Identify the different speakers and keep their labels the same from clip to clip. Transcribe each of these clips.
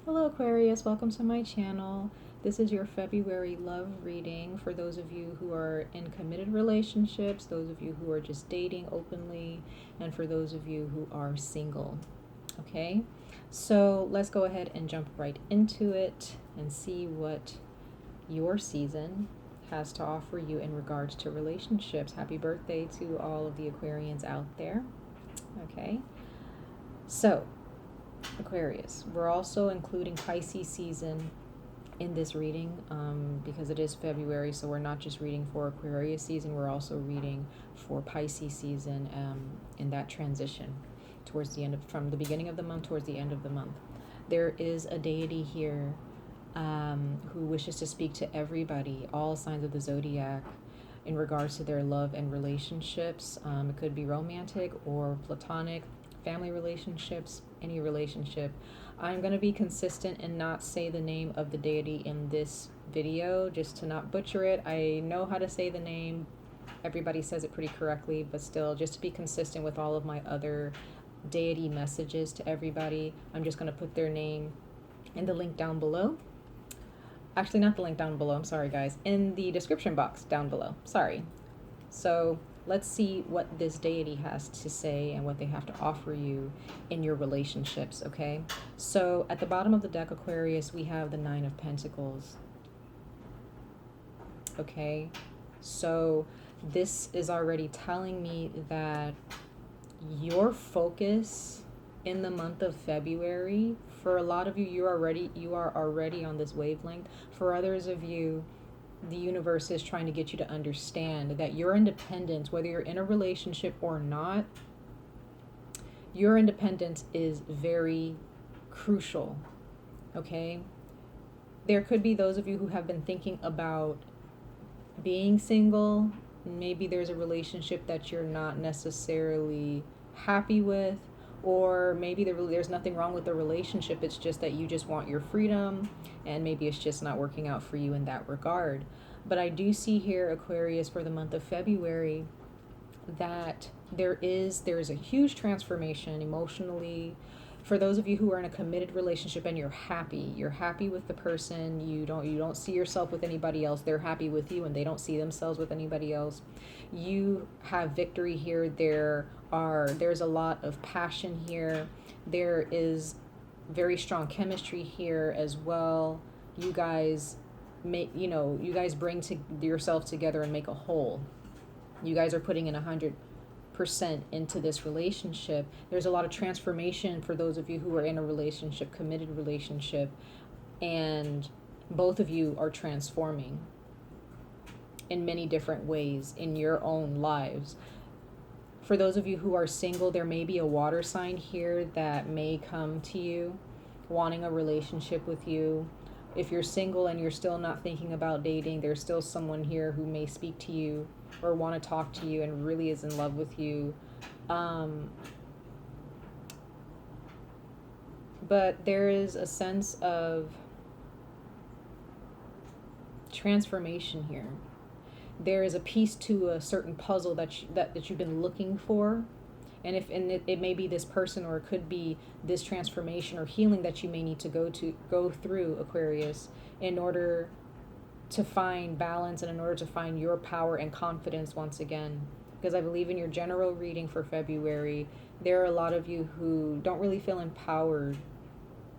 Speaker 1: Hello Aquarius, welcome to my channel. This is your February love reading for those of you who are in committed relationships, those of you who are just dating openly, and for those of you who are single. Okay, so let's go ahead and jump right into it and see what your season has to offer you in regards to relationships. Happy birthday to all of the Aquarians out there. Okay, so Aquarius, we're also including Pisces season in this reading because it is February, so we're not just reading for Aquarius season, we're also reading for Pisces season in that transition towards the end of, from the beginning of the month towards the end of the month. There is a deity here who wishes to speak to everybody, all signs of the zodiac, in regards to their love and relationships. It could be romantic or platonic, family relationships, any relationship. I'm going to be consistent and not say the name of the deity in this video just to not butcher it. I know how to say the name. Everybody says it pretty correctly, but still, just to be consistent with all of my other deity messages to everybody, I'm just going to put their name in the link down below. Actually, not the link down below, I'm sorry guys, in the description box down below, sorry. So let's see what this deity has to say and what they have to offer you in your relationships, okay? So at the bottom of the deck, Aquarius, we have the Nine of Pentacles. Okay, so this is already telling me that your focus in the month of February, for a lot of you, you are already on this wavelength. For others of you, the universe is trying to get you to understand that your independence, whether you're in a relationship or not, your independence is very crucial, okay? There could be those of you who have been thinking about being single. Maybe there's a relationship that you're not necessarily happy with, or maybe there's nothing wrong with the relationship, it's just that you just want your freedom, and maybe it's just not working out for you in that regard. But I do see here, Aquarius, for the month of February, that there is a huge transformation emotionally. For those of you who are in a committed relationship and you're happy with the person, you don't see yourself with anybody else, they're happy with you and they don't see themselves with anybody else, you have victory here. There's a lot of passion here. There is very strong chemistry here as well. You guys you guys bring yourself together and make a whole. You guys are putting in 100% into this relationship. There's a lot of transformation for those of you who are in a relationship, committed relationship, and both of you are transforming in many different ways in your own lives. For those of you who are single, there may be a water sign here that may come to you wanting a relationship with you. If you're single and you're still not thinking about dating, there's still someone here who may speak to you or want to talk to you and really is in love with you. But there is a sense of transformation here. There is a piece to a certain puzzle that you've been looking for. And it may be this person, or it could be this transformation or healing that you may need to go through, Aquarius, in order to find balance and in order to find your power and confidence once again. Because I believe in your general reading for February, there are a lot of you who don't really feel empowered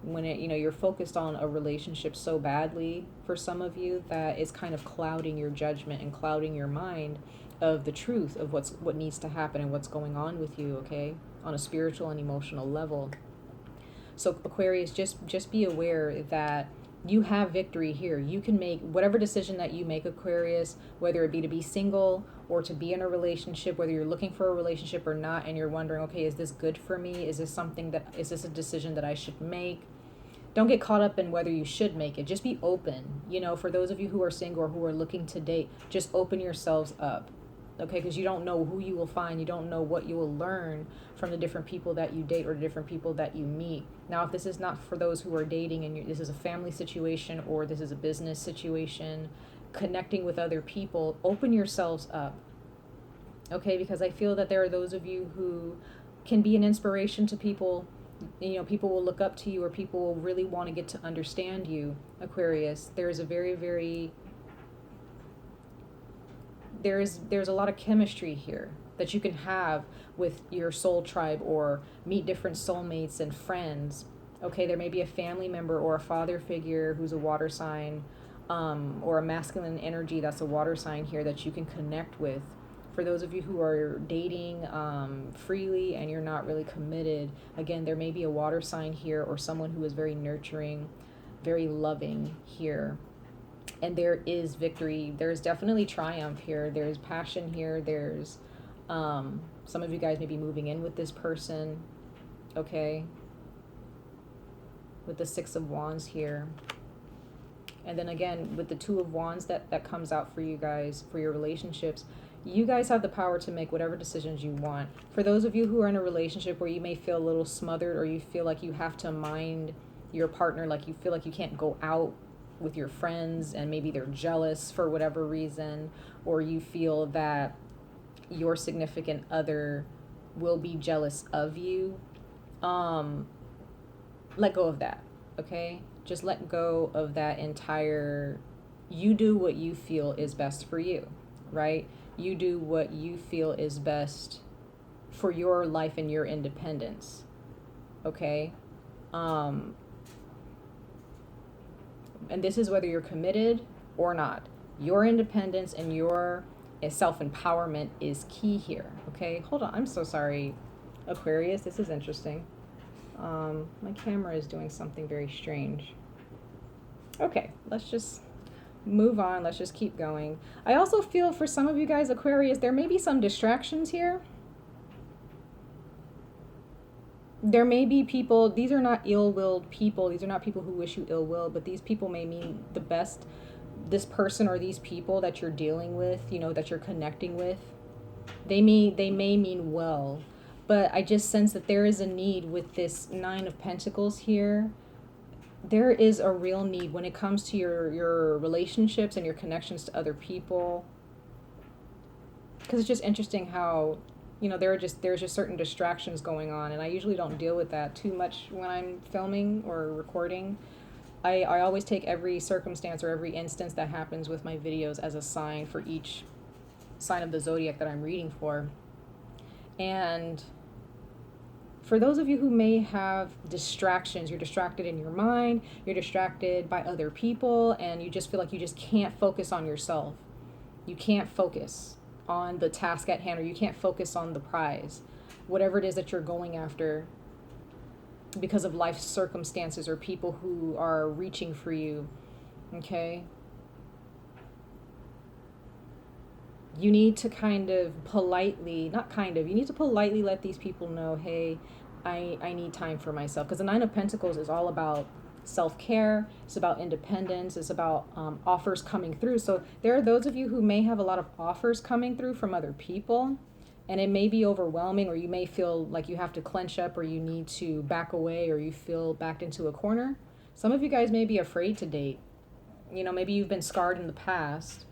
Speaker 1: when you're focused on a relationship so badly, for some of you, that is kind of clouding your judgment and clouding your mind of the truth of what needs to happen and what's going on with you, okay, on a spiritual and emotional level. So Aquarius, just be aware that you have victory here. You can make whatever decision that you make, Aquarius, whether it be to be single or to be in a relationship, whether you're looking for a relationship or not, and you're wondering, okay, is this good for me? Is this a decision that I should make? Don't get caught up in whether you should make it. Just be open. For those of you who are single or who are looking to date, just open yourselves up. Okay, because you don't know who you will find. You don't know what you will learn from the different people that you date or the different people that you meet. Now, if this is not for those who are dating and this is a family situation or this is a business situation, connecting with other people, open yourselves up. Okay, because I feel that there are those of you who can be an inspiration to people You know, people will look up to you, or people will really want to get to understand you, Aquarius. There's a lot of chemistry here that you can have with your soul tribe, or meet different soulmates and friends. Okay, there may be a family member or a father figure who's a water sign, or a masculine energy that's a water sign here that you can connect with. For those of you who are dating freely and you're not really committed, again, there may be a water sign here, or someone who is very nurturing, very loving here. And there is victory. There's definitely triumph here. There's passion here. There's some of you guys may be moving in with this person, okay? With the Six of Wands here. And then again, with the Two of Wands that comes out for you guys, for your relationships, you guys have the power to make whatever decisions you want. For those of you who are in a relationship where you may feel a little smothered, or you feel like you have to mind your partner, like you feel like you can't go out with your friends and maybe they're jealous for whatever reason, or you feel that your significant other will be jealous of you, let go of that, okay? Just let go of that entire, you do what you feel is best for you, right? You do what you feel is best for your life and your independence, okay? And this is whether you're committed or not. Your independence and your self-empowerment is key here, okay? Hold on, I'm so sorry, Aquarius. This is interesting. My camera is doing something very strange. Okay, let's just move on. Let's just keep going. I also feel for some of you guys, Aquarius, there may be some distractions here. There may be people, these are not ill-willed people. These are not people who wish you ill will, but these people may mean the best. This person or these people that you're dealing with, you know, that you're connecting with, they may mean well. But I just sense that there is a need with this Nine of Pentacles here. There is a real need when it comes to your relationships and your connections to other people. Because it's just interesting how, you know, there's just certain distractions going on. And I usually don't deal with that too much when I'm filming or recording. I always take every circumstance or every instance that happens with my videos as a sign for each sign of the zodiac that I'm reading for. And for those of you who may have distractions, you're distracted in your mind, you're distracted by other people, and you just feel like you just can't focus on yourself. You can't focus on the task at hand, or you can't focus on the prize, whatever it is that you're going after, because of life circumstances or people who are reaching for you, okay? You need to kind of politely, you need to politely let these people know, hey, I need time for myself. Because the Nine of Pentacles is all about self-care. It's about independence. It's about offers coming through. So there are those of you who may have a lot of offers coming through from other people, and it may be overwhelming, or you may feel like you have to clench up, or you need to back away, or you feel backed into a corner. Some of you guys may be afraid to date. You know, maybe you've been scarred in the past,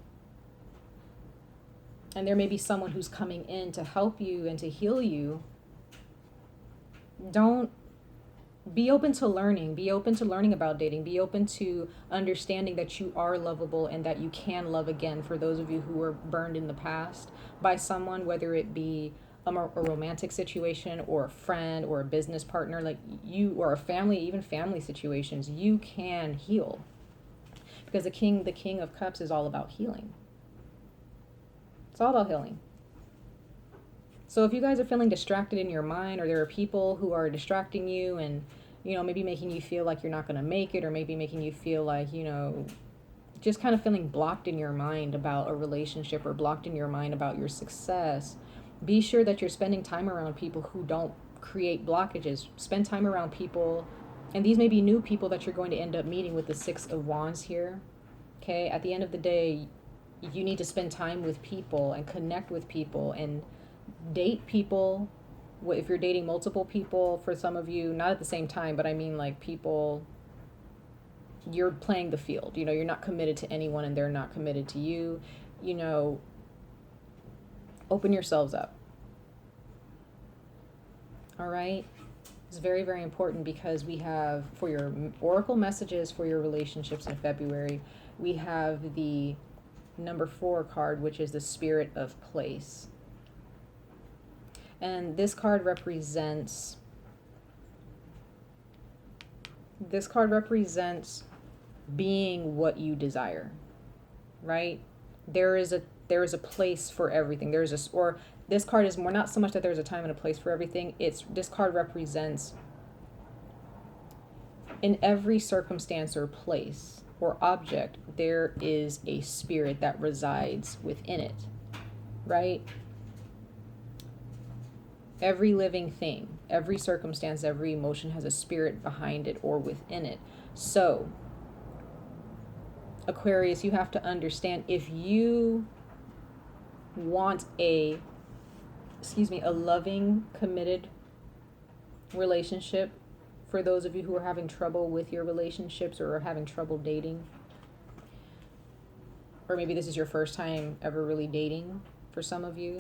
Speaker 1: and there may be someone who's coming in to help you and to heal you. Don't be open to learning. Be open to learning about dating. Be open to understanding that you are lovable and that you can love again. For those of you who were burned in the past by someone, whether it be a romantic situation or a friend or a business partner, like you, or a family, even family situations, you can heal. Because the King of Cups is all about healing. It's all about healing. So if you guys are feeling distracted in your mind, or there are people who are distracting you and, you know, maybe making you feel like you're not going to make it, or maybe making you feel like, you know, just kind of feeling blocked in your mind about a relationship, or blocked in your mind about your success, be sure that you're spending time around people who don't create blockages. Spend time around people, and these may be new people that you're going to end up meeting with the Six of Wands here. Okay, at the end of the day, you need to spend time with people and connect with people and date people. If you're dating multiple people, for some of you, not at the same time, but I mean like people, you're playing the field. You know, you're not committed to anyone and they're not committed to you. You know, open yourselves up. All right. It's very, very important because we have, for your oracle messages for your relationships in February, we have the number 4 card, which is the Spirit of Place. And this card represents being what you desire, right? There is a place for everything. This card is more, not so much that there's a time and a place for everything. This card represents, in every circumstance or place or object, there is a spirit that resides within it, right? Every living thing, every circumstance, every emotion has a spirit behind it or within it. So, Aquarius, you have to understand, if you want a loving, committed relationship, for those of you who are having trouble with your relationships or are having trouble dating, or maybe this is your first time ever really dating for some of you,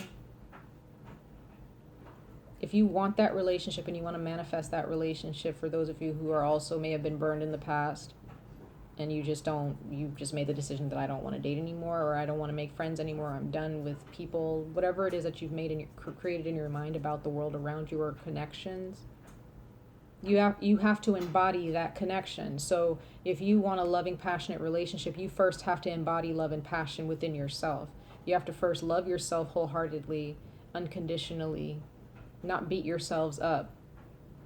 Speaker 1: if you want that relationship and you want to manifest that relationship, for those of you who are also may have been burned in the past, and you just made the decision that I don't want to date anymore, or I don't want to make friends anymore, I'm done with people, whatever it is that you've created in your mind about the world around you, or connections, you have to embody that connection. So if you want a loving, passionate relationship, you first have to embody love and passion within yourself. You have to first love yourself wholeheartedly, unconditionally, not beat yourselves up.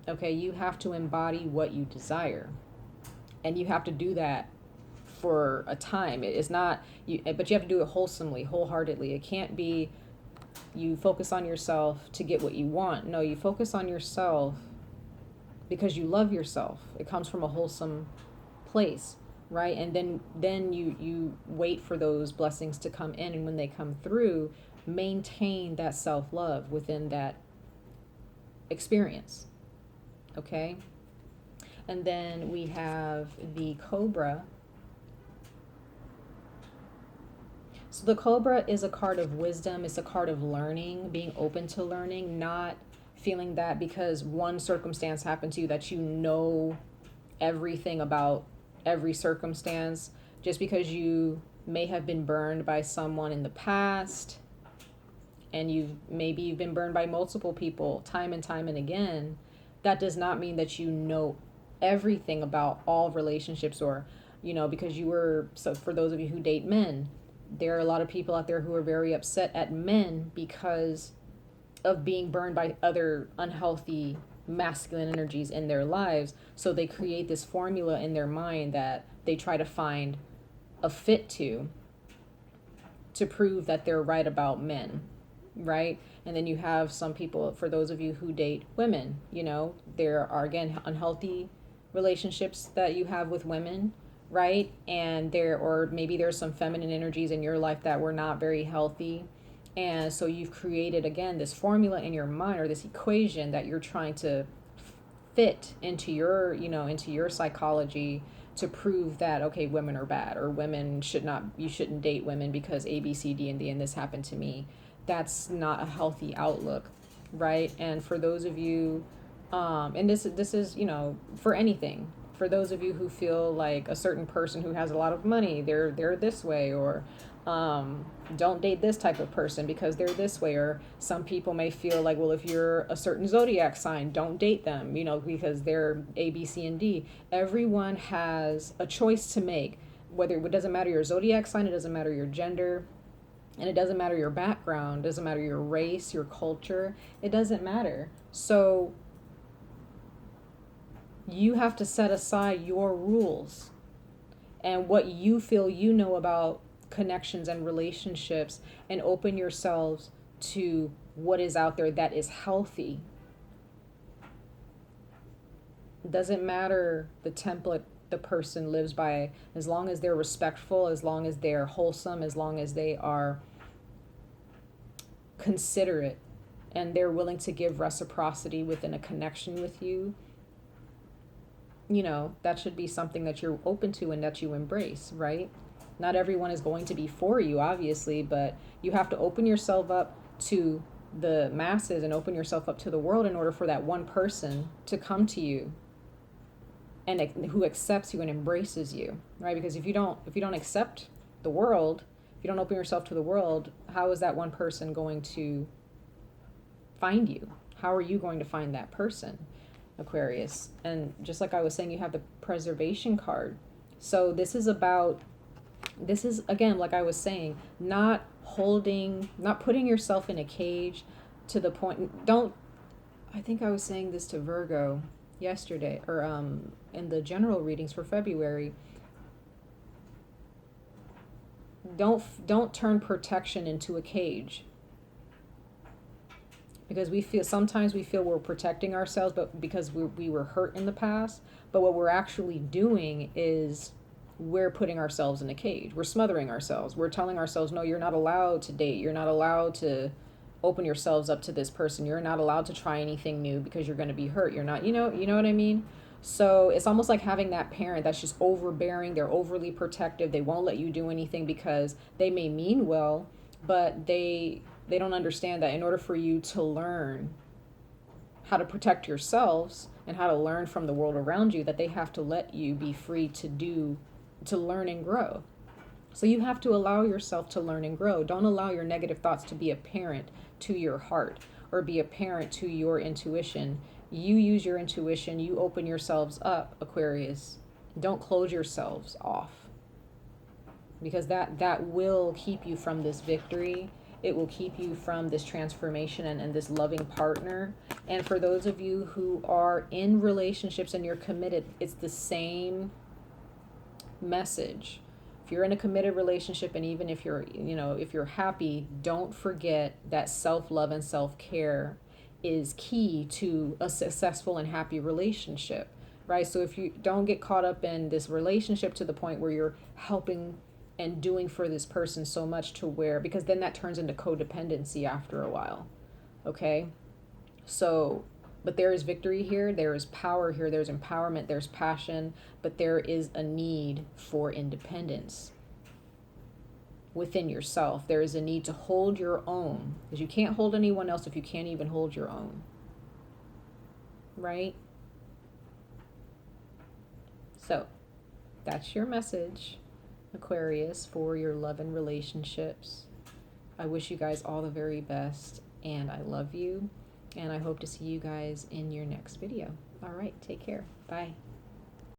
Speaker 1: Okay, you have to embody what you desire. And you have to do that for a time. It's not but you have to do it wholesomely, wholeheartedly. It can't be you focus on yourself to get what you want. No, you focus on yourself because you love yourself. It comes from a wholesome place, right? And then you wait for those blessings to come in, and when they come through, maintain that self-love within that experience. Okay? And then we have the Cobra. So the Cobra is a card of wisdom. It's a card of learning, being open to learning, not feeling that because one circumstance happened to you that you know everything about every circumstance. Just because you may have been burned by someone in the past, and you've been burned by multiple people time and again, that does not mean that you know everything about all relationships, or because so for those of you who date men, there are a lot of people out there who are very upset at men because of being burned by other unhealthy masculine energies in their lives. So they create this formula in their mind that they try to find a fit to prove that they're right about men, right? And then you have some people, for those of you who date women, there are, again, unhealthy relationships that you have with women, right? And or maybe there's some feminine energies in your life that were not very healthy. And so you've created, again, this formula in your mind, or this equation that you're trying to fit into your psychology to prove that, okay, women are bad, or you shouldn't date women because A, B, C, D, and D, and this happened to me. That's not a healthy outlook, right? And for those of you, and this is, for anything, for those of you who feel like a certain person who has a lot of money, they're this way, or don't date this type of person because they're this way, or some people may feel like, well, if you're a certain zodiac sign, don't date them, because they're A, B, C, and D. Everyone has a choice to make, it doesn't matter your zodiac sign, it doesn't matter your gender, and it doesn't matter your background, it doesn't matter your race, your culture, it doesn't matter. So you have to set aside your rules and what you feel you know about connections and relationships, and open yourselves to what is out there that is healthy. It doesn't matter the template the person lives by, as long as they're respectful, as long as they're wholesome, as long as they are considerate and they're willing to give reciprocity within a connection with you. That should be something that you're open to and that you embrace, right? Not everyone is going to be for you, obviously, but you have to open yourself up to the masses and open yourself up to the world in order for that one person to come to you and who accepts you and embraces you, right? Because if you don't accept the world, if you don't open yourself to the world, how is that one person going to find you? How are you going to find that person, Aquarius? And just like I was saying, you have the preservation card. So this is again, like I was saying, not putting yourself in a cage to the point, I think I was saying this to Virgo yesterday, or in the general readings for February. Don't turn protection into a cage, because sometimes we feel we're protecting ourselves, but because we were hurt in the past. But what we're actually doing is we're putting ourselves in a cage. We're smothering ourselves. We're telling ourselves, no, you're not allowed to date. You're not allowed to open yourselves up to this person. You're not allowed to try anything new because you're going to be hurt. You're not, you know what I mean? So it's almost like having that parent that's just overbearing. They're overly protective. They won't let you do anything because they may mean well, but they don't understand that in order for you to learn how to protect yourselves and how to learn from the world around you, that they have to let you be free to learn and grow. So you have to allow yourself to learn and grow. Don't allow your negative thoughts to be a parent to your heart or be a parent to your intuition. You use your intuition. You open yourselves up, Aquarius. Don't close yourselves off, because that will keep you from this victory. It will keep you from this transformation and this loving partner. And for those of you who are in relationships and you're committed, it's the same message. If you're in a committed relationship, and even if you're happy, don't forget that self-love and self-care is key to a successful and happy relationship, right? So if you don't get caught up in this relationship to the point where you're helping and doing for this person so much to where, because then that turns into codependency after a while. Okay? So, but there is victory here, there is power here, there's empowerment, there's passion, but there is a need for independence within yourself. There is a need to hold your own, because you can't hold anyone else if you can't even hold your own. Right? So, that's your message, Aquarius, for your love and relationships. I wish you guys all the very best, and I love you, and I hope to see you guys in your next video. All right, take care. Bye.